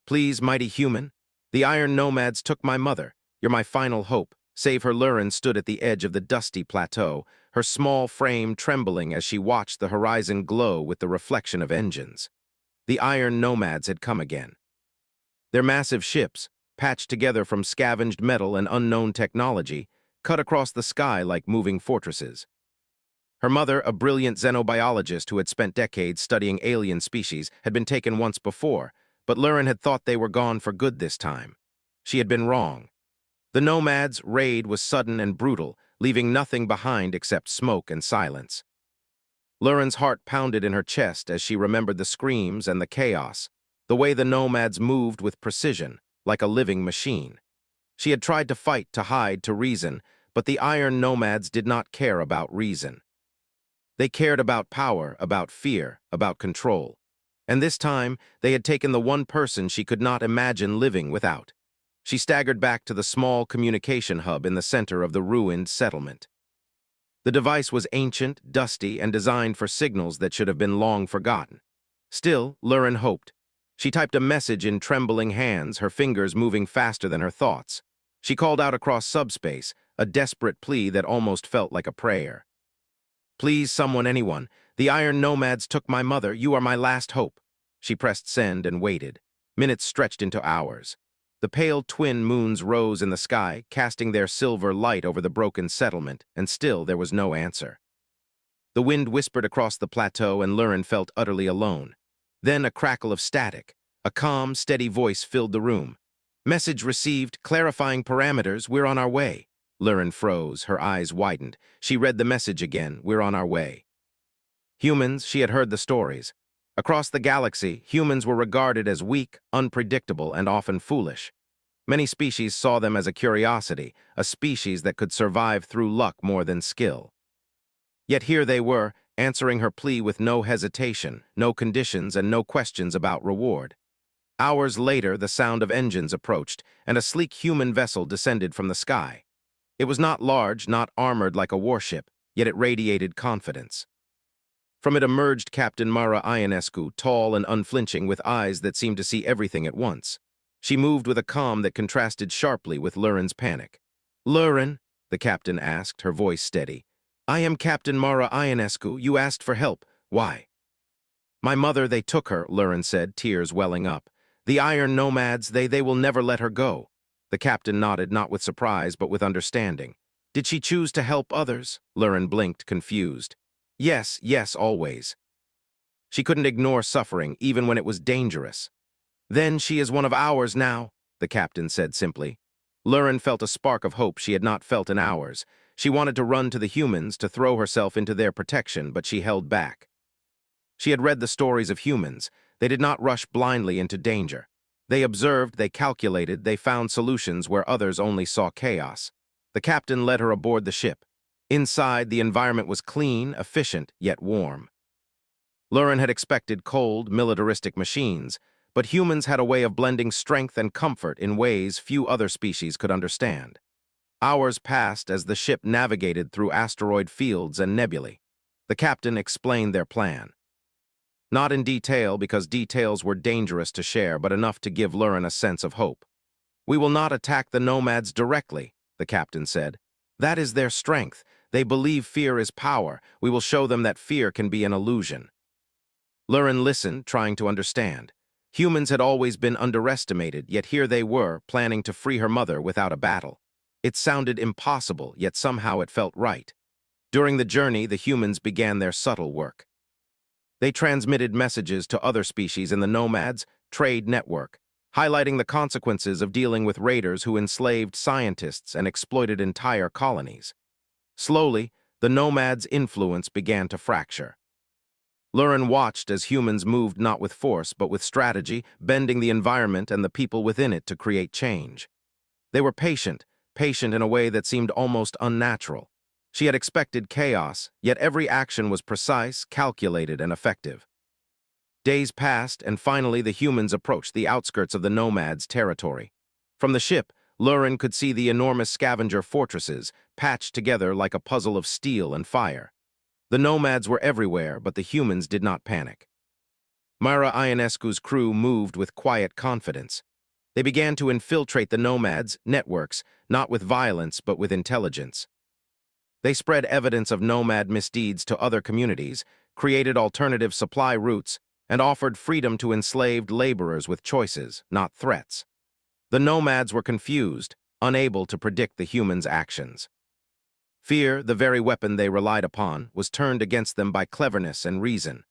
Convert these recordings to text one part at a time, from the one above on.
Please, mighty human. The iron nomads took my mother. You're my final hope. Save her. Lurin stood at the edge of the dusty plateau, her small frame trembling as she watched the horizon glow with the reflection of engines. The iron nomads had come again. Their massive ships, patched together from scavenged metal and unknown technology, cut across the sky like moving fortresses. Her mother, a brilliant xenobiologist who had spent decades studying alien species, had been taken once before, but Lurin had thought they were gone for good this time. She had been wrong. The Nomads' raid was sudden and brutal, leaving nothing behind except smoke and silence. Lurin's heart pounded in her chest as she remembered the screams and the chaos, the way the Nomads moved with precision, like a living machine. She had tried to fight, to hide, to reason, but the Iron Nomads did not care about reason. They cared about power, about fear, about control. And this time, they had taken the one person she could not imagine living without. She staggered back to the small communication hub in the center of the ruined settlement. The device was ancient, dusty, and designed for signals that should have been long forgotten. Still, Lurin hoped. She typed a message in trembling hands, her fingers moving faster than her thoughts. She called out across subspace, a desperate plea that almost felt like a prayer. Please, someone, anyone. The Iron Nomads took my mother. You are my last hope. She pressed send and waited. Minutes stretched into hours. The pale twin moons rose in the sky, casting their silver light over the broken settlement, and still there was no answer. The wind whispered across the plateau, and Lurin felt utterly alone. Then a crackle of static. A calm, steady voice filled the room. Message received, clarifying parameters, we're on our way. Lurin froze, her eyes widened. She read the message again, we're on our way. Humans, she had heard the stories. Across the galaxy, humans were regarded as weak, unpredictable, and often foolish. Many species saw them as a curiosity, a species that could survive through luck more than skill. Yet here they were, answering her plea with no hesitation, no conditions, and no questions about reward. Hours later, the sound of engines approached, and a sleek human vessel descended from the sky. It was not large, not armored like a warship, yet it radiated confidence. From it emerged Captain Mara Ionescu, tall and unflinching, with eyes that seemed to see everything at once. She moved with a calm that contrasted sharply with Lurin's panic. Lurin, the captain asked, her voice steady. I am Captain Mara Ionescu. You asked for help. Why? My mother, they took her, Lurin said, tears welling up. The Iron Nomads, they will never let her go. The captain nodded, not with surprise, but with understanding. Did she choose to help others? Lurin blinked, confused. Yes, always. She couldn't ignore suffering, even when it was dangerous. Then she is one of ours now, the captain said simply. Lurin felt a spark of hope she had not felt in hours. She wanted to run to the humans, to throw herself into their protection, but she held back. She had read the stories of humans. They did not rush blindly into danger. They observed, they calculated, they found solutions where others only saw chaos. The captain led her aboard the ship. Inside, the environment was clean, efficient, yet warm. Lurin had expected cold, militaristic machines, but humans had a way of blending strength and comfort in ways few other species could understand. Hours passed as the ship navigated through asteroid fields and nebulae. The captain explained their plan. Not in detail, because details were dangerous to share, but enough to give Lurin a sense of hope. We will not attack the Nomads directly, the captain said. That is their strength. They believe fear is power. We will show them that fear can be an illusion. Lurin listened, trying to understand. Humans had always been underestimated, yet here they were, planning to free her mother without a battle. It sounded impossible, yet somehow it felt right. During the journey, the humans began their subtle work. They transmitted messages to other species in the Nomads' trade network, highlighting the consequences of dealing with raiders who enslaved scientists and exploited entire colonies. Slowly, the Nomads' influence began to fracture. Lurin watched as humans moved not with force but with strategy, bending the environment and the people within it to create change. They were patient in a way that seemed almost unnatural. She had expected chaos, yet every action was precise, calculated, and effective. Days passed, and finally the humans approached the outskirts of the Nomads' territory. From the ship, Lurin could see the enormous scavenger fortresses, patched together like a puzzle of steel and fire. The Nomads were everywhere, but the humans did not panic. Myra Ionescu's crew moved with quiet confidence. They began to infiltrate the Nomads' networks, not with violence but with intelligence. They spread evidence of Nomad misdeeds to other communities, created alternative supply routes, and offered freedom to enslaved laborers with choices, not threats. The Nomads were confused, unable to predict the humans' actions. Fear, the very weapon they relied upon, was turned against them by cleverness and reason.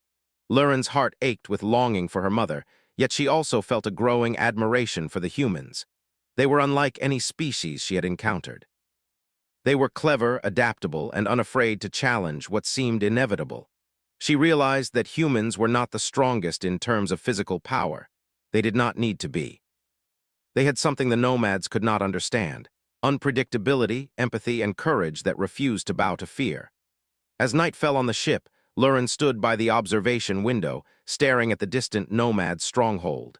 Luren's heart ached with longing for her mother, yet she also felt a growing admiration for the humans. They were unlike any species she had encountered. They were clever, adaptable, and unafraid to challenge what seemed inevitable. She realized that humans were not the strongest in terms of physical power. They did not need to be. They had something the Nomads could not understand: unpredictability, empathy, and courage that refused to bow to fear. As night fell on the ship, Luren stood by the observation window, staring at the distant Nomad stronghold.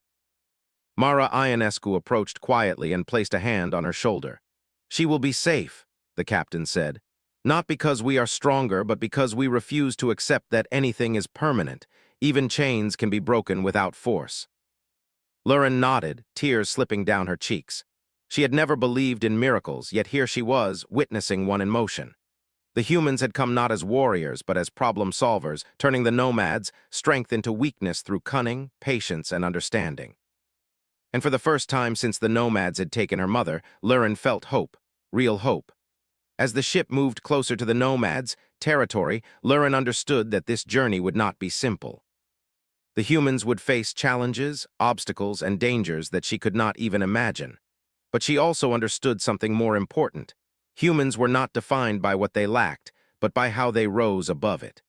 Mara Ionescu approached quietly and placed a hand on her shoulder. "She will be safe," the captain said. "Not because we are stronger, but because we refuse to accept that anything is permanent. Even chains can be broken without force." Luren nodded, tears slipping down her cheeks. She had never believed in miracles, yet here she was, witnessing one in motion. The humans had come not as warriors, but as problem solvers, turning the Nomads' strength into weakness through cunning, patience, and understanding. And for the first time since the Nomads had taken her mother, Luren felt hope, real hope. As the ship moved closer to the Nomads' territory, Luren understood that this journey would not be simple. The humans would face challenges, obstacles, and dangers that she could not even imagine. But she also understood something more important. Humans were not defined by what they lacked, but by how they rose above it.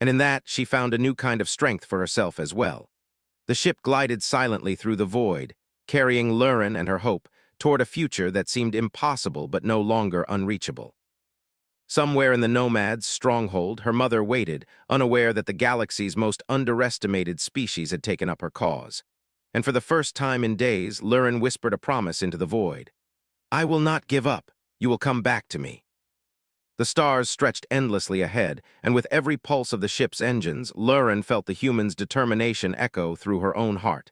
And in that, she found a new kind of strength for herself as well. The ship glided silently through the void, carrying Luren and her hope toward a future that seemed impossible but no longer unreachable. Somewhere in the Nomads' stronghold, her mother waited, unaware that the galaxy's most underestimated species had taken up her cause. And for the first time in days, Luren whispered a promise into the void. "I will not give up. You will come back to me." The stars stretched endlessly ahead, and with every pulse of the ship's engines, Luren felt the humans' determination echo through her own heart.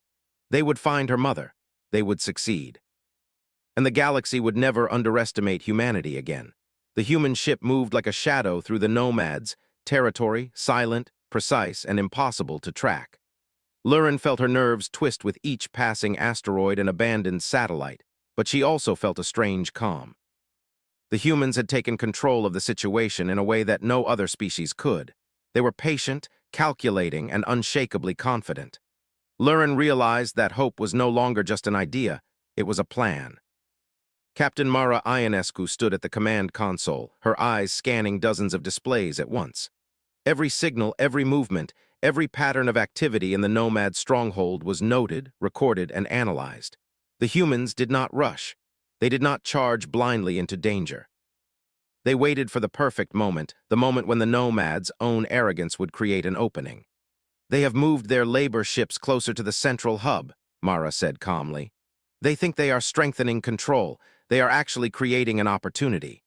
They would find her mother. They would succeed. And the galaxy would never underestimate humanity again. The human ship moved like a shadow through the Nomads' territory, silent, precise, and impossible to track. Luren felt her nerves twist with each passing asteroid and abandoned satellite, but she also felt a strange calm. The humans had taken control of the situation in a way that no other species could. They were patient, calculating, and unshakably confident. Luren realized that hope was no longer just an idea, it was a plan. Captain Mara Ionescu stood at the command console, her eyes scanning dozens of displays at once. Every signal, every movement, every pattern of activity in the Nomad stronghold was noted, recorded, and analyzed. The humans did not rush. They did not charge blindly into danger. They waited for the perfect moment, the moment when the Nomads' own arrogance would create an opening. "They have moved their labor ships closer to the central hub," Mara said calmly. "They think they are strengthening control. They are actually creating an opportunity."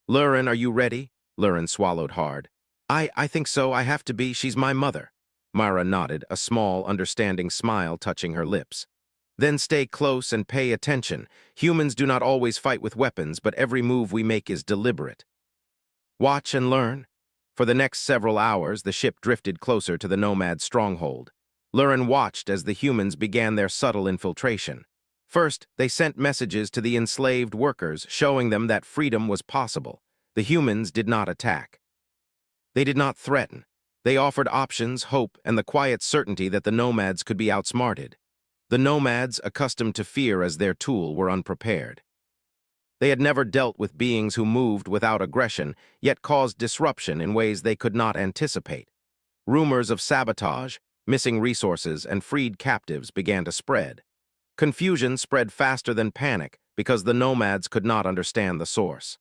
"Luren, are you ready?" Luren swallowed hard. I think so. I have to be. She's my mother." Mara nodded, a small, understanding smile touching her lips. "Then stay close and pay attention. Humans do not always fight with weapons, but every move we make is deliberate. Watch and learn." For the next several hours, the ship drifted closer to the Nomad stronghold. Luren watched as the humans began their subtle infiltration. First, they sent messages to the enslaved workers, showing them that freedom was possible. The humans did not attack. They did not threaten. They offered options, hope, and the quiet certainty that the Nomads could be outsmarted. The Nomads, accustomed to fear as their tool, were unprepared. They had never dealt with beings who moved without aggression, yet caused disruption in ways they could not anticipate. Rumors of sabotage, missing resources, and freed captives began to spread. Confusion spread faster than panic because the Nomads could not understand the source.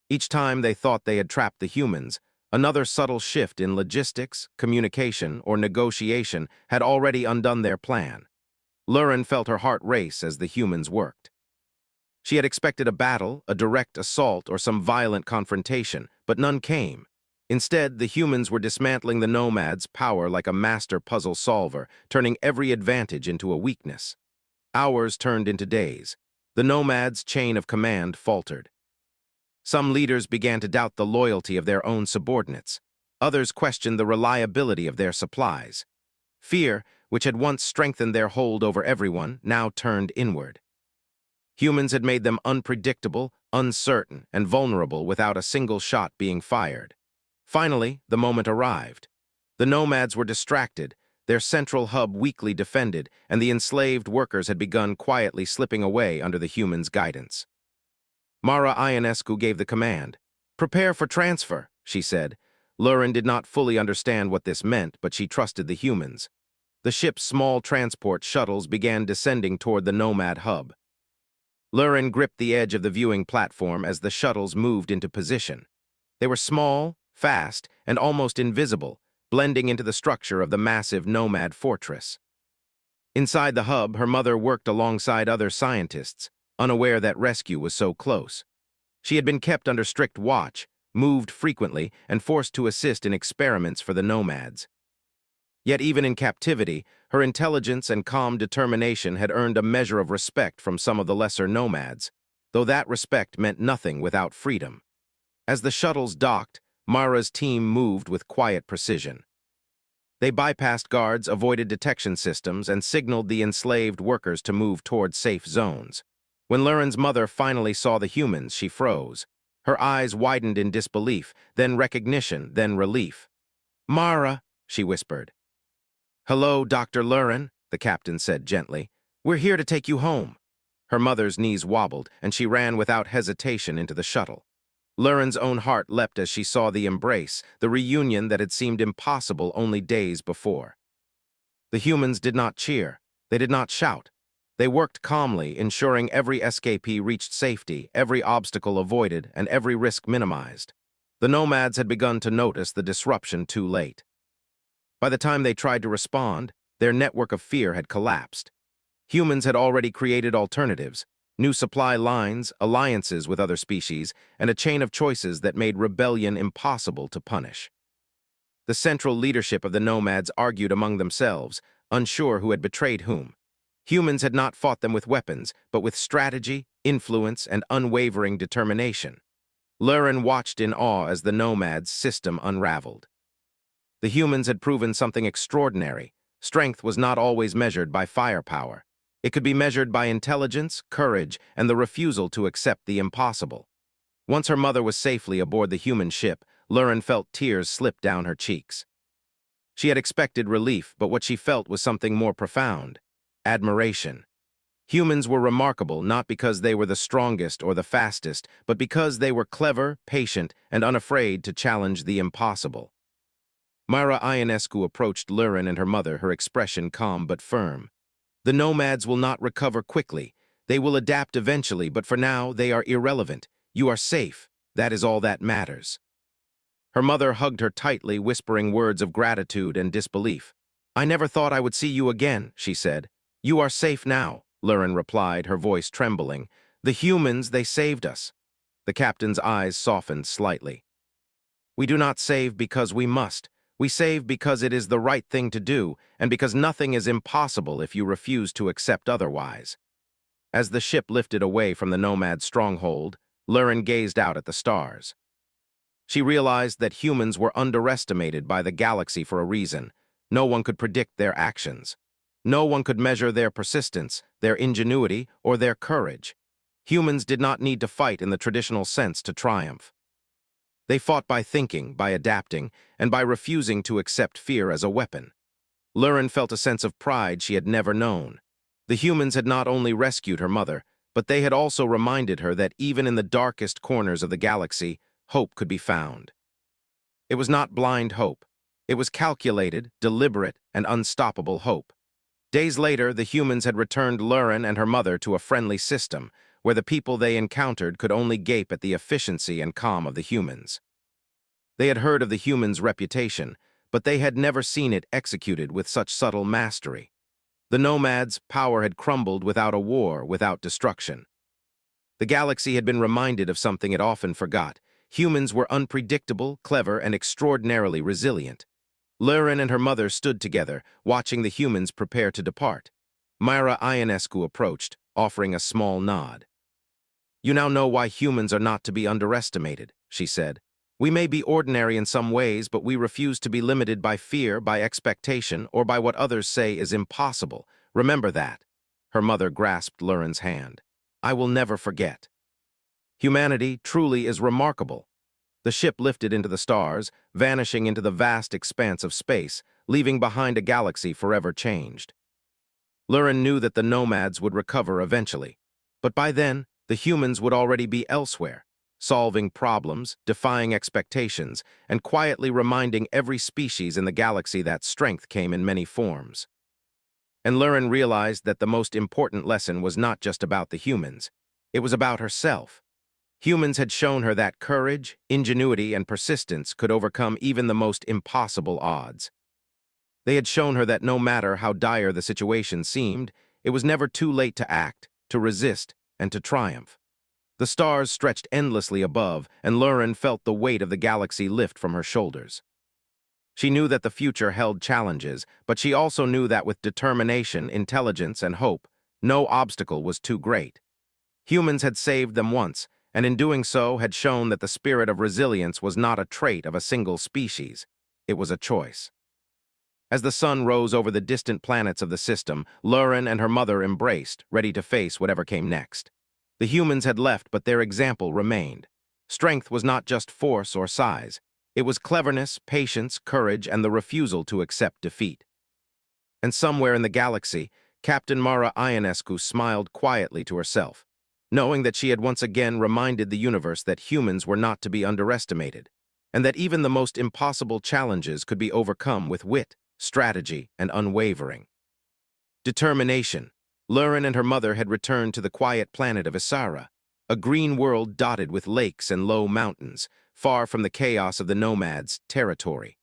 Each time they thought they had trapped the humans, another subtle shift in logistics, communication, or negotiation had already undone their plan. Luren felt her heart race as the humans worked. She had expected a battle, a direct assault, or some violent confrontation, but none came. Instead, the humans were dismantling the Nomads' power like a master puzzle solver, turning every advantage into a weakness. Hours turned into days. The Nomads' chain of command faltered. Some leaders began to doubt the loyalty of their own subordinates. Others questioned the reliability of their supplies. Fear, which had once strengthened their hold over everyone, now turned inward. Humans had made them unpredictable, uncertain, and vulnerable without a single shot being fired. Finally, the moment arrived. The Nomads were distracted, their central hub weakly defended, and the enslaved workers had begun quietly slipping away under the humans' guidance. Mara Ionescu gave the command. "Prepare for transfer," she said. Lurin did not fully understand what this meant, but she trusted the humans. The ship's small transport shuttles began descending toward the Nomad hub. Lurin gripped the edge of the viewing platform as the shuttles moved into position. They were small, fast, and almost invisible, blending into the structure of the massive Nomad fortress. Inside the hub, her mother worked alongside other scientists, unaware that rescue was so close. She had been kept under strict watch, moved frequently, and forced to assist in experiments for the Nomads. Yet even in captivity, her intelligence and calm determination had earned a measure of respect from some of the lesser Nomads, though that respect meant nothing without freedom. As the shuttles docked, Mara's team moved with quiet precision. They bypassed guards, avoided detection systems, and signaled the enslaved workers to move toward safe zones. When Lurin's mother finally saw the humans, she froze. Her eyes widened in disbelief, then recognition, then relief. "Mara," she whispered. "Hello, Dr. Lurin," the captain said gently. "We're here to take you home." Her mother's knees wobbled, and she ran without hesitation into the shuttle. Lurin's own heart leapt as she saw the embrace, the reunion that had seemed impossible only days before. The humans did not cheer. They did not shout. They worked calmly, ensuring every escapee reached safety, every obstacle avoided, and every risk minimized. The Nomads had begun to notice the disruption too late. By the time they tried to respond, their network of fear had collapsed. Humans had already created alternatives, new supply lines, alliances with other species, and a chain of choices that made rebellion impossible to punish. The central leadership of the Nomads argued among themselves, unsure who had betrayed whom. Humans had not fought them with weapons, but with strategy, influence, and unwavering determination. Lurin watched in awe as the Nomads' system unraveled. The humans had proven something extraordinary. Strength was not always measured by firepower. It could be measured by intelligence, courage, and the refusal to accept the impossible. Once her mother was safely aboard the human ship, Lurin felt tears slip down her cheeks. She had expected relief, but what she felt was something more profound: admiration. Humans were remarkable not because they were the strongest or the fastest, but because they were clever, patient, and unafraid to challenge the impossible. Mara Ionescu approached Lurin and her mother, her expression calm but firm. "The Nomads will not recover quickly. They will adapt eventually, but for now, they are irrelevant. You are safe. That is all that matters." Her mother hugged her tightly, whispering words of gratitude and disbelief. "I never thought I would see you again," she said. "You are safe now," Lurin replied, her voice trembling. "The humans, they saved us." The captain's eyes softened slightly. "We do not save because we must. We save because it is the right thing to do, and because nothing is impossible if you refuse to accept otherwise." As the ship lifted away from the Nomad stronghold, Lurin gazed out at the stars. She realized that humans were underestimated by the galaxy for a reason. No one could predict their actions. No one could measure their persistence, their ingenuity, or their courage. Humans did not need to fight in the traditional sense to triumph. They fought by thinking, by adapting, and by refusing to accept fear as a weapon. Lurin felt a sense of pride she had never known. The humans had not only rescued her mother, but they had also reminded her that even in the darkest corners of the galaxy, hope could be found. It was not blind hope. It was calculated, deliberate, and unstoppable hope. Days later, the humans had returned Lurin and her mother to a friendly system, where the people they encountered could only gape at the efficiency and calm of the humans. They had heard of the humans' reputation, but they had never seen it executed with such subtle mastery. The Nomads' power had crumbled without a war, without destruction. The galaxy had been reminded of something it often forgot. Humans were unpredictable, clever, and extraordinarily resilient. Lurin and her mother stood together, watching the humans prepare to depart. Myra Ionescu approached, offering a small nod. "You now know why humans are not to be underestimated," she said. "We may be ordinary in some ways, but we refuse to be limited by fear, by expectation, or by what others say is impossible. Remember that." Her mother grasped Lurin's hand. "I will never forget." Humanity truly is remarkable. The ship lifted into the stars, vanishing into the vast expanse of space, leaving behind a galaxy forever changed. Lurin knew that the Nomads would recover eventually, but by then, the humans would already be elsewhere, solving problems, defying expectations, and quietly reminding every species in the galaxy that strength came in many forms. And Lurin realized that the most important lesson was not just about the humans. It was about herself. Humans had shown her that courage, ingenuity, and persistence could overcome even the most impossible odds. They had shown her that no matter how dire the situation seemed, it was never too late to act, to resist, and to triumph. The stars stretched endlessly above, and Lurin felt the weight of the galaxy lift from her shoulders. She knew that the future held challenges, but she also knew that with determination, intelligence, and hope, no obstacle was too great. Humans had saved them once, and in doing so had shown that the spirit of resilience was not a trait of a single species. It was a choice. As the sun rose over the distant planets of the system, Lurin and her mother embraced, ready to face whatever came next. The humans had left, but their example remained. Strength was not just force or size. It was cleverness, patience, courage, and the refusal to accept defeat. And somewhere in the galaxy, Captain Mara Ionescu smiled quietly to herself, knowing that she had once again reminded the universe that humans were not to be underestimated, and that even the most impossible challenges could be overcome with wit, strategy, and unwavering determination. Lurin and her mother had returned to the quiet planet of Isara, a green world dotted with lakes and low mountains, far from the chaos of the Nomads' territory.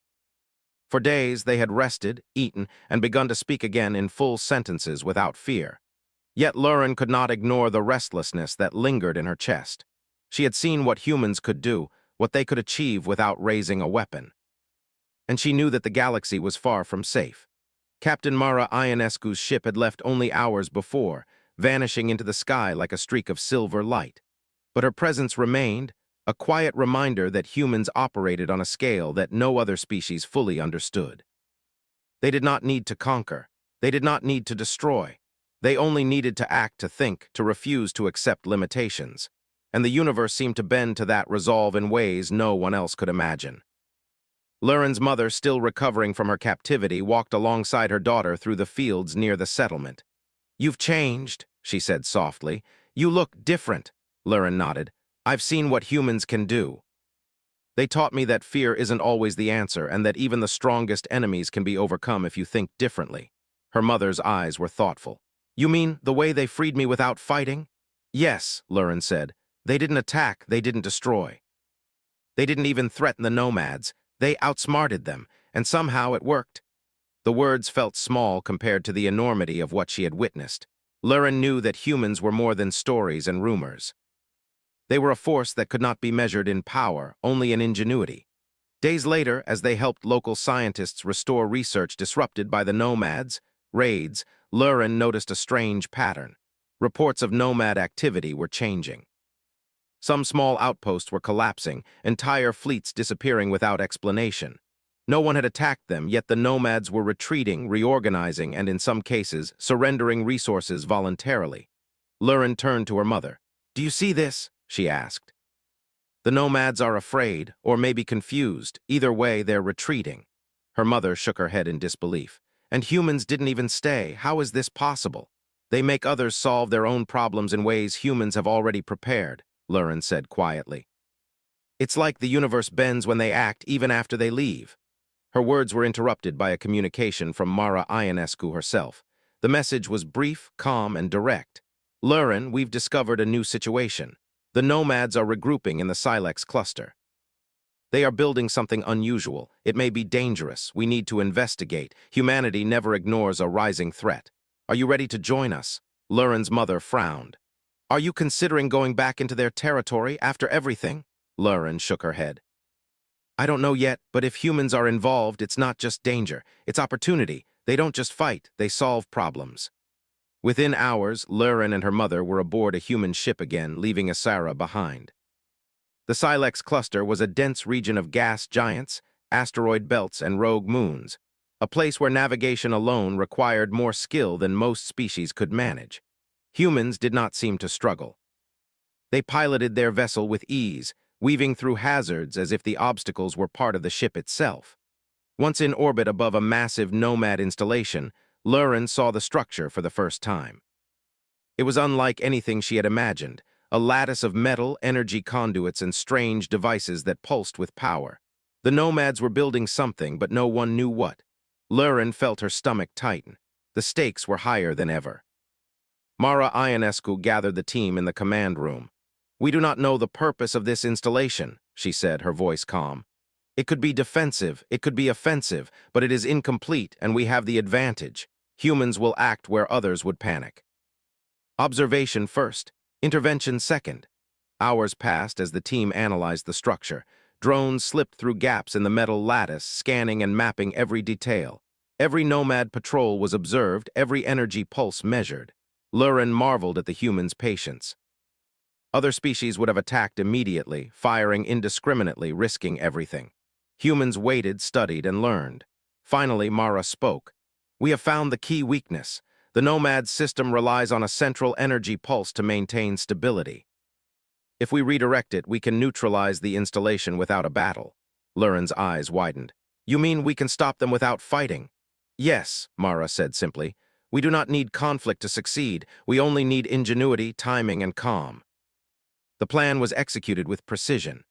For days they had rested, eaten, and begun to speak again in full sentences without fear. Yet Lurin could not ignore the restlessness that lingered in her chest. She had seen what humans could do, what they could achieve without raising a weapon. And she knew that the galaxy was far from safe. Captain Mara Ionescu's ship had left only hours before, vanishing into the sky like a streak of silver light. But her presence remained, a quiet reminder that humans operated on a scale that no other species fully understood. They did not need to conquer. They did not need to destroy. They only needed to act, to think, to refuse to accept limitations. And the universe seemed to bend to that resolve in ways no one else could imagine. Lurin's mother, still recovering from her captivity, walked alongside her daughter through the fields near the settlement. "You've changed," she said softly. "You look different." Lurin nodded. "I've seen what humans can do. They taught me that fear isn't always the answer, and that even the strongest enemies can be overcome if you think differently." Her mother's eyes were thoughtful. "You mean the way they freed me without fighting?" "Yes," Lurin said. "They didn't attack, they didn't destroy. They didn't even threaten the Nomads. They outsmarted them, and somehow it worked." The words felt small compared to the enormity of what she had witnessed. Lurin knew that humans were more than stories and rumors. They were a force that could not be measured in power, only in ingenuity. Days later, as they helped local scientists restore research disrupted by the Nomads' raids, Lurin noticed a strange pattern. Reports of nomad activity were changing. Some small outposts were collapsing, entire fleets disappearing without explanation. No one had attacked them, yet the Nomads were retreating, reorganizing, and in some cases, surrendering resources voluntarily. Lurin turned to her mother. "Do you see this?" she asked. "The Nomads are afraid, or maybe confused. Either way, they're retreating." Her mother shook her head in disbelief. "And humans didn't even stay. How is this possible?" "They make others solve their own problems in ways humans have already prepared," Lurin said quietly. "It's like the universe bends when they act, even after they leave." Her words were interrupted by a communication from Mara Ionescu herself. The message was brief, calm, and direct. "Lurin, we've discovered a new situation. The Nomads are regrouping in the Silex cluster. They are building something unusual. It may be dangerous. We need to investigate. Humanity never ignores a rising threat. Are you ready to join us?" Lurin's mother frowned. "Are you considering going back into their territory after everything?" Lauren shook her head. I don't know yet, but if humans are involved, it's not just danger, it's opportunity. They don't just fight, they solve problems. Within hours, Lauren and her mother were aboard a human ship again, leaving Asara behind. The Silex cluster was a dense region of gas giants, asteroid belts, and rogue moons, a place where navigation alone required more skill than most species could manage. Humans did not seem to struggle. They piloted their vessel with ease, weaving through hazards as if the obstacles were part of the ship itself. Once in orbit above a massive Nomad installation, Lauren saw the structure for the first time. It was unlike anything she had imagined, a lattice of metal, energy conduits, and strange devices that pulsed with power. The Nomads were building something, but no one knew what. Lauren felt her stomach tighten. The stakes were higher than ever. Mara Ionescu gathered the team in the command room. "We do not know the purpose of this installation," she said, her voice calm. "It could be defensive, it could be offensive, but it is incomplete and we have the advantage. Humans will act where others would panic. Observation first, intervention second." Hours passed as the team analyzed the structure. Drones slipped through gaps in the metal lattice, scanning and mapping every detail. Every Nomad patrol was observed, every energy pulse measured. Lauren marveled at the humans' patience. Other species would have attacked immediately, firing indiscriminately, risking everything. Humans waited, studied, and learned. Finally, Mara spoke. "We have found the key weakness. The Nomad system relies on a central energy pulse to maintain stability. If we redirect it, we can neutralize the installation without a battle." Lauren's eyes widened. "You mean we can stop them without fighting?" "Yes," Mara said simply. "We do not need conflict to succeed. We only need ingenuity, timing, and calm." The plan was executed with precision.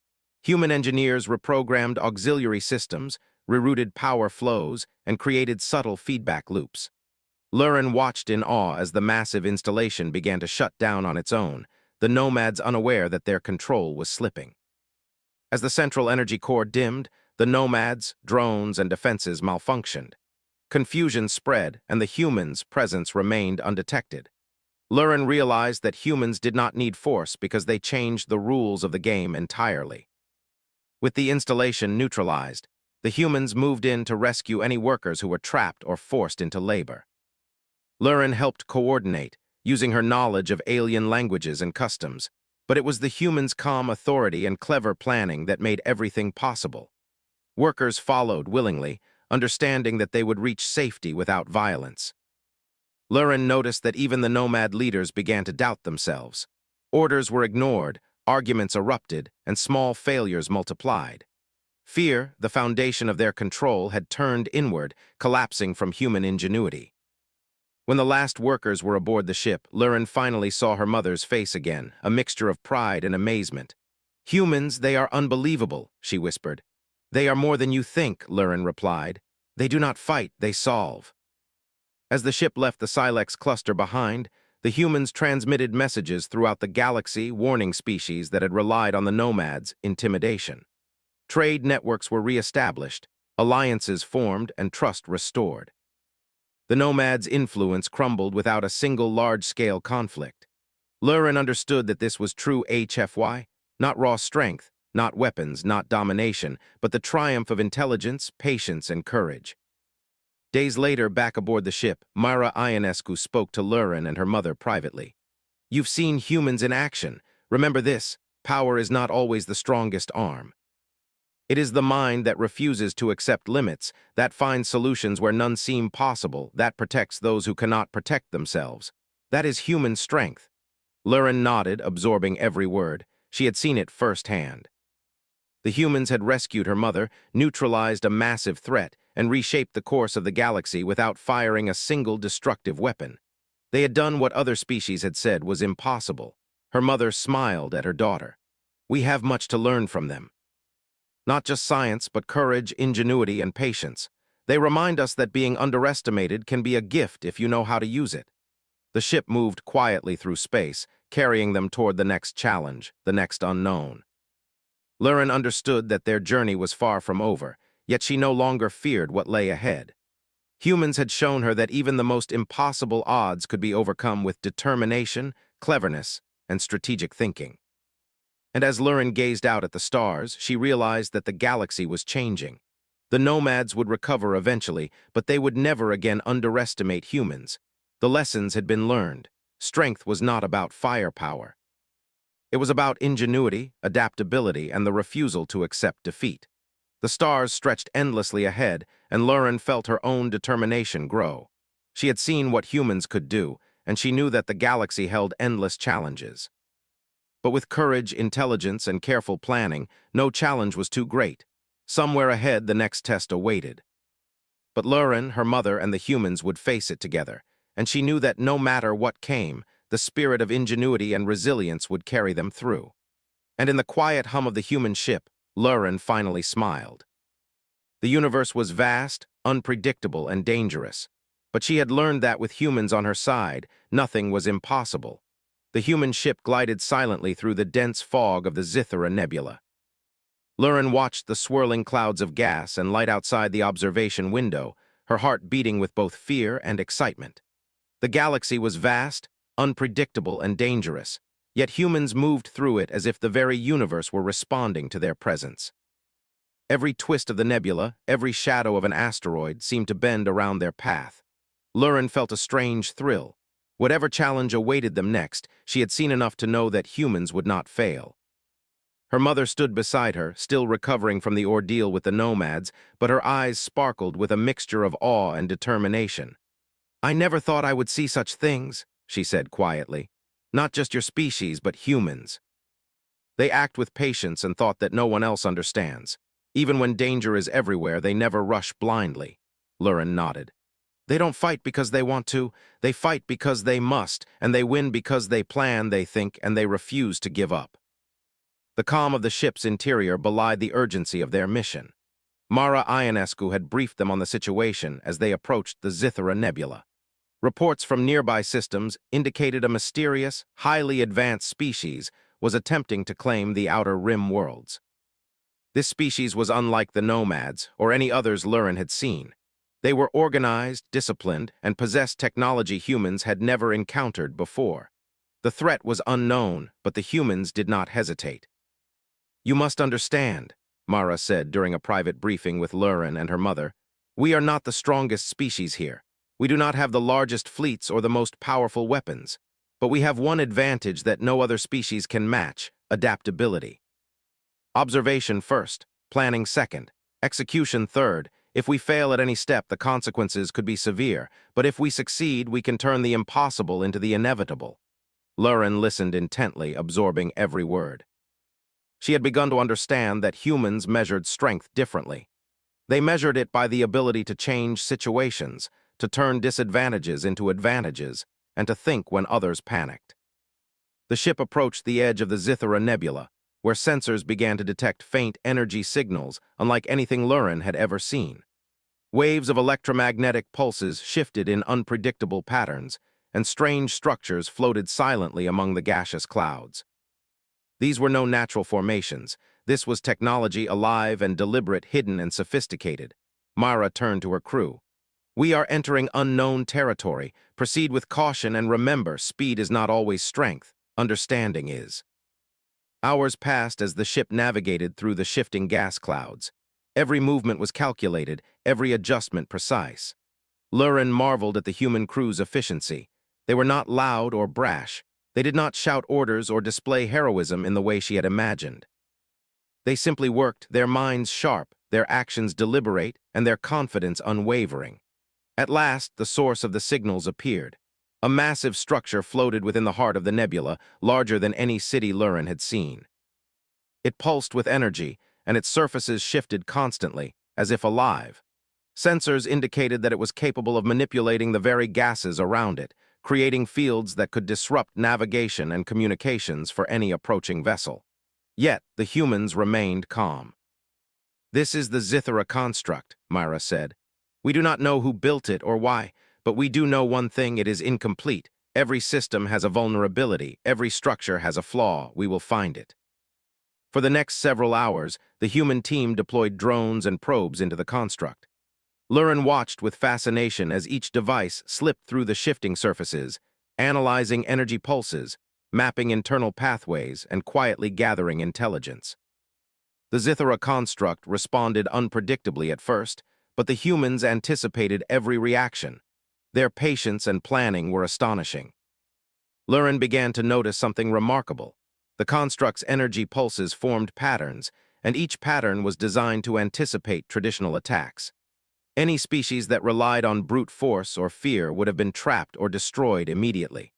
Human engineers reprogrammed auxiliary systems, rerouted power flows, and created subtle feedback loops. Lauren watched in awe as the massive installation began to shut down on its own, the Nomads unaware that their control was slipping. As the central energy core dimmed, the Nomads, drones, and defenses malfunctioned. Confusion spread, and the humans' presence remained undetected. Lauren realized that humans did not need force because they changed the rules of the game entirely. With the installation neutralized, the humans moved in to rescue any workers who were trapped or forced into labor. Lauren helped coordinate, using her knowledge of alien languages and customs, but it was the humans' calm authority and clever planning that made everything possible. Workers followed willingly, understanding that they would reach safety without violence. Lauren noticed that even the Nomad leaders began to doubt themselves. Orders were ignored, arguments erupted, and small failures multiplied. Fear, the foundation of their control, had turned inward, collapsing from human ingenuity. When the last workers were aboard the ship, Lauren finally saw her mother's face again, a mixture of pride and amazement. "Humans, they are unbelievable," she whispered. "They are more than you think," Lauren replied. "They do not fight, they solve." As the ship left the Silex cluster behind, the humans transmitted messages throughout the galaxy warning species that had relied on the Nomads' intimidation. Trade networks were re-established, alliances formed, and trust restored. The Nomads' influence crumbled without a single large-scale conflict. Lauren understood that this was true HFY, not raw strength, not weapons, not domination, but the triumph of intelligence, patience, and courage. Days later, back aboard the ship, Mara Ionescu spoke to Lauren and her mother privately. "You've seen humans in action. Remember this, power is not always the strongest arm. It is the mind that refuses to accept limits, that finds solutions where none seem possible, that protects those who cannot protect themselves. That is human strength." Lauren nodded, absorbing every word. She had seen it firsthand. The humans had rescued her mother, neutralized a massive threat, and reshaped the course of the galaxy without firing a single destructive weapon. They had done what other species had said was impossible. Her mother smiled at her daughter. "We have much to learn from them. Not just science, but courage, ingenuity, and patience. They remind us that being underestimated can be a gift if you know how to use it." The ship moved quietly through space, carrying them toward the next challenge, the next unknown. Lauren understood that their journey was far from over, yet she no longer feared what lay ahead. Humans had shown her that even the most impossible odds could be overcome with determination, cleverness, and strategic thinking. And as Lurin gazed out at the stars, she realized that the galaxy was changing. The Nomads would recover eventually, but they would never again underestimate humans. The lessons had been learned. Strength was not about firepower. It was about ingenuity, adaptability, and the refusal to accept defeat. The stars stretched endlessly ahead, and Lurin felt her own determination grow. She had seen what humans could do, and she knew that the galaxy held endless challenges. But with courage, intelligence, and careful planning, no challenge was too great. Somewhere ahead, the next test awaited. But Lurin, her mother, and the humans would face it together, and she knew that no matter what came, the spirit of ingenuity and resilience would carry them through. And in the quiet hum of the human ship, Lurin finally smiled. The universe was vast, unpredictable, and dangerous. But she had learned that with humans on her side, nothing was impossible. The human ship glided silently through the dense fog of the Zithara Nebula. Lurin watched the swirling clouds of gas and light outside the observation window, her heart beating with both fear and excitement. The galaxy was vast, unpredictable, and dangerous, yet humans moved through it as if the very universe were responding to their presence. Every twist of the nebula, every shadow of an asteroid seemed to bend around their path. Lurin felt a strange thrill. Whatever challenge awaited them next, she had seen enough to know that humans would not fail. Her mother stood beside her, still recovering from the ordeal with the Nomads, but her eyes sparkled with a mixture of awe and determination. "I never thought I would see such things," she said quietly. "Not just your species, but humans. They act with patience and thought that no one else understands. Even when danger is everywhere, they never rush blindly." Lurin nodded. "They don't fight because they want to, they fight because they must, and they win because they plan, they think, and they refuse to give up." The calm of the ship's interior belied the urgency of their mission. Mara Ionescu had briefed them on the situation as they approached the Zithara Nebula. Reports from nearby systems indicated a mysterious, highly advanced species was attempting to claim the Outer Rim worlds. This species was unlike the Nomads or any others Lurin had seen. They were organized, disciplined, and possessed technology humans had never encountered before. The threat was unknown, but the humans did not hesitate. "You must understand," Mara said during a private briefing with Lurin and her mother. "We are not the strongest species here. We do not have the largest fleets or the most powerful weapons. But we have one advantage that no other species can match: adaptability. Observation first, planning second, execution third. If we fail at any step, the consequences could be severe, but if we succeed, we can turn the impossible into the inevitable." Lurin listened intently, absorbing every word. She had begun to understand that humans measured strength differently. They measured it by the ability to change situations, to turn disadvantages into advantages, and to think when others panicked. The ship approached the edge of the Zithara Nebula, where sensors began to detect faint energy signals unlike anything Lurin had ever seen. Waves of electromagnetic pulses shifted in unpredictable patterns, and strange structures floated silently among the gaseous clouds. These were no natural formations. This was technology alive and deliberate, hidden and sophisticated. Mara turned to her crew. "We are entering unknown territory. Proceed with caution and remember, speed is not always strength. Understanding is." Hours passed as the ship navigated through the shifting gas clouds. Every movement was calculated, every adjustment precise. Lurin marveled at the human crew's efficiency. They were not loud or brash. They did not shout orders or display heroism in the way she had imagined. They simply worked, their minds sharp, their actions deliberate, and their confidence unwavering. At last, the source of the signals appeared. A massive structure floated within the heart of the nebula, larger than any city Lurin had seen. It pulsed with energy, and its surfaces shifted constantly, as if alive. Sensors indicated that it was capable of manipulating the very gases around it, creating fields that could disrupt navigation and communications for any approaching vessel. Yet, the humans remained calm. "This is the Zithara construct," Myra said. "We do not know who built it or why, but we do know one thing: it is incomplete. Every system has a vulnerability, every structure has a flaw. We will find it." For the next several hours, the human team deployed drones and probes into the construct. Lurin watched with fascination as each device slipped through the shifting surfaces, analyzing energy pulses, mapping internal pathways and quietly gathering intelligence. The Zithara construct responded unpredictably at first, but the humans anticipated every reaction. Their patience and planning were astonishing. Lurin began to notice something remarkable. The construct's energy pulses formed patterns, and each pattern was designed to anticipate traditional attacks. Any species that relied on brute force or fear would have been trapped or destroyed immediately.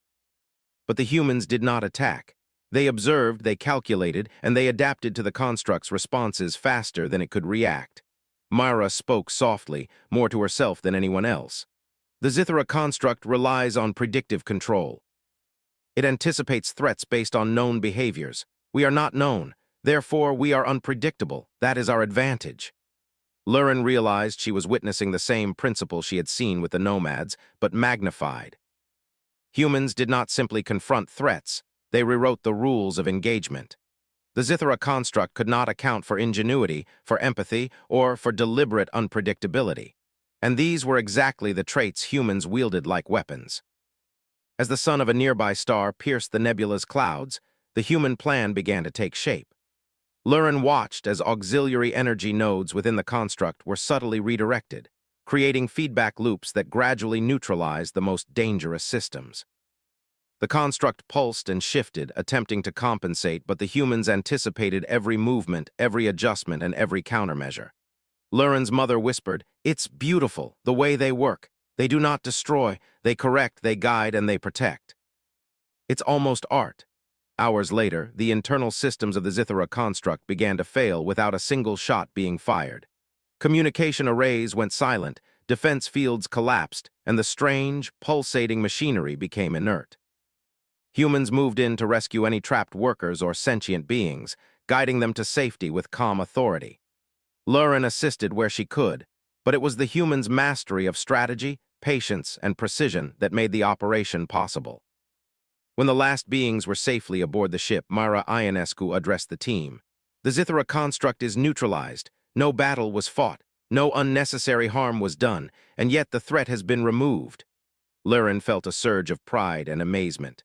But the humans did not attack. They observed, they calculated, and they adapted to the construct's responses faster than it could react. Myra spoke softly, more to herself than anyone else. The Zithara construct relies on predictive control. It anticipates threats based on known behaviors. We are not known. Therefore, we are unpredictable. That is our advantage. Lurin realized she was witnessing the same principle she had seen with the Nomads, but magnified. Humans did not simply confront threats. They rewrote the rules of engagement. The Zithara construct could not account for ingenuity, for empathy, or for deliberate unpredictability. And these were exactly the traits humans wielded like weapons. As the sun of a nearby star pierced the nebula's clouds, the human plan began to take shape. Lurin watched as auxiliary energy nodes within the construct were subtly redirected, creating feedback loops that gradually neutralized the most dangerous systems. The construct pulsed and shifted, attempting to compensate, but the humans anticipated every movement, every adjustment, and every countermeasure. Lurin's mother whispered, "It's beautiful, the way they work. They do not destroy, they correct, they guide, and they protect." It's almost art. Hours later, the internal systems of the Zithara construct began to fail without a single shot being fired. Communication arrays went silent, defense fields collapsed, and the strange, pulsating machinery became inert. Humans moved in to rescue any trapped workers or sentient beings, guiding them to safety with calm authority. Lurin assisted where she could, but it was the humans' mastery of strategy, patience, and precision that made the operation possible. When the last beings were safely aboard the ship, Myra Ionescu addressed the team. The Zithara construct is neutralized. No battle was fought. No unnecessary harm was done, and yet the threat has been removed. Lurin felt a surge of pride and amazement.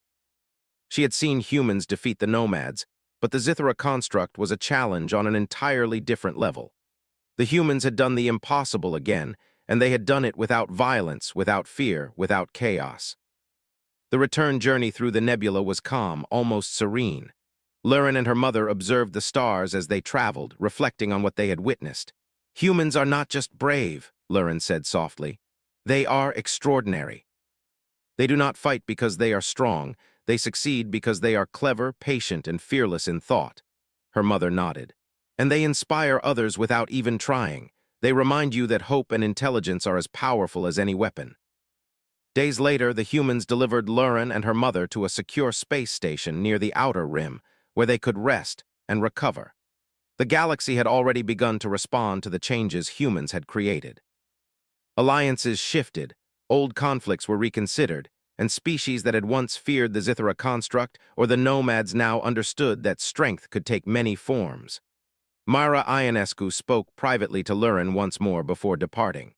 She had seen humans defeat the Nomads, but the Zithara construct was a challenge on an entirely different level. The humans had done the impossible again, and they had done it without violence, without fear, without chaos. The return journey through the nebula was calm, almost serene. Lurin and her mother observed the stars as they traveled, reflecting on what they had witnessed. "Humans are not just brave," Lurin said softly. "They are extraordinary. They do not fight because they are strong. They succeed because they are clever, patient, and fearless in thought." Her mother nodded. "And they inspire others without even trying. They remind you that hope and intelligence are as powerful as any weapon." Days later, the humans delivered Lurin and her mother to a secure space station near the outer rim, where they could rest and recover. The galaxy had already begun to respond to the changes humans had created. Alliances shifted, old conflicts were reconsidered, and species that had once feared the Zithara construct or the Nomads now understood that strength could take many forms. Myra Ionescu spoke privately to Lurin once more before departing.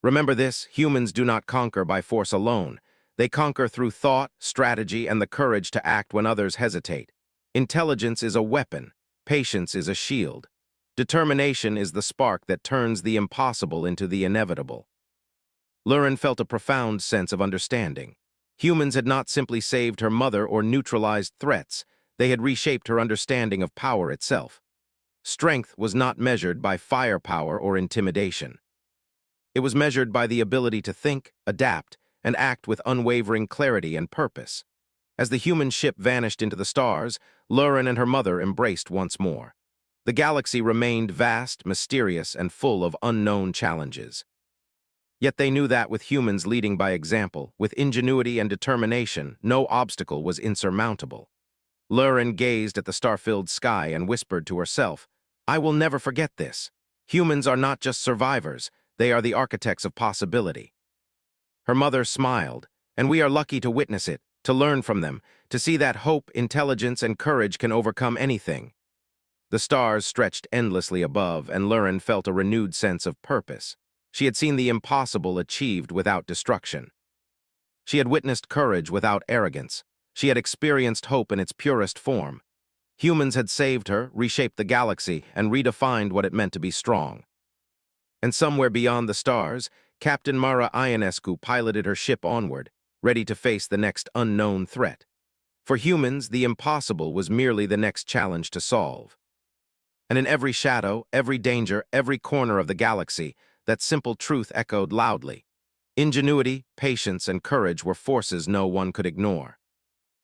"Remember this, humans do not conquer by force alone. They conquer through thought, strategy, and the courage to act when others hesitate. Intelligence is a weapon. Patience is a shield. Determination is the spark that turns the impossible into the inevitable." Lurin felt a profound sense of understanding. Humans had not simply saved her mother or neutralized threats. They had reshaped her understanding of power itself. Strength was not measured by firepower or intimidation. It was measured by the ability to think, adapt, and act with unwavering clarity and purpose. As the human ship vanished into the stars, Lurin and her mother embraced once more. The galaxy remained vast, mysterious, and full of unknown challenges. Yet they knew that with humans leading by example, with ingenuity and determination, no obstacle was insurmountable. Lurin gazed at the star-filled sky and whispered to herself, "I will never forget this. Humans are not just survivors, they are the architects of possibility." Her mother smiled, "And we are lucky to witness it, to learn from them, to see that hope, intelligence, and courage can overcome anything." The stars stretched endlessly above, and Lurin felt a renewed sense of purpose. She had seen the impossible achieved without destruction. She had witnessed courage without arrogance. She had experienced hope in its purest form. Humans had saved her, reshaped the galaxy, and redefined what it meant to be strong. And somewhere beyond the stars, Captain Mara Ionescu piloted her ship onward, ready to face the next unknown threat. For humans, the impossible was merely the next challenge to solve. And in every shadow, every danger, every corner of the galaxy, that simple truth echoed loudly. Ingenuity, patience, and courage were forces no one could ignore.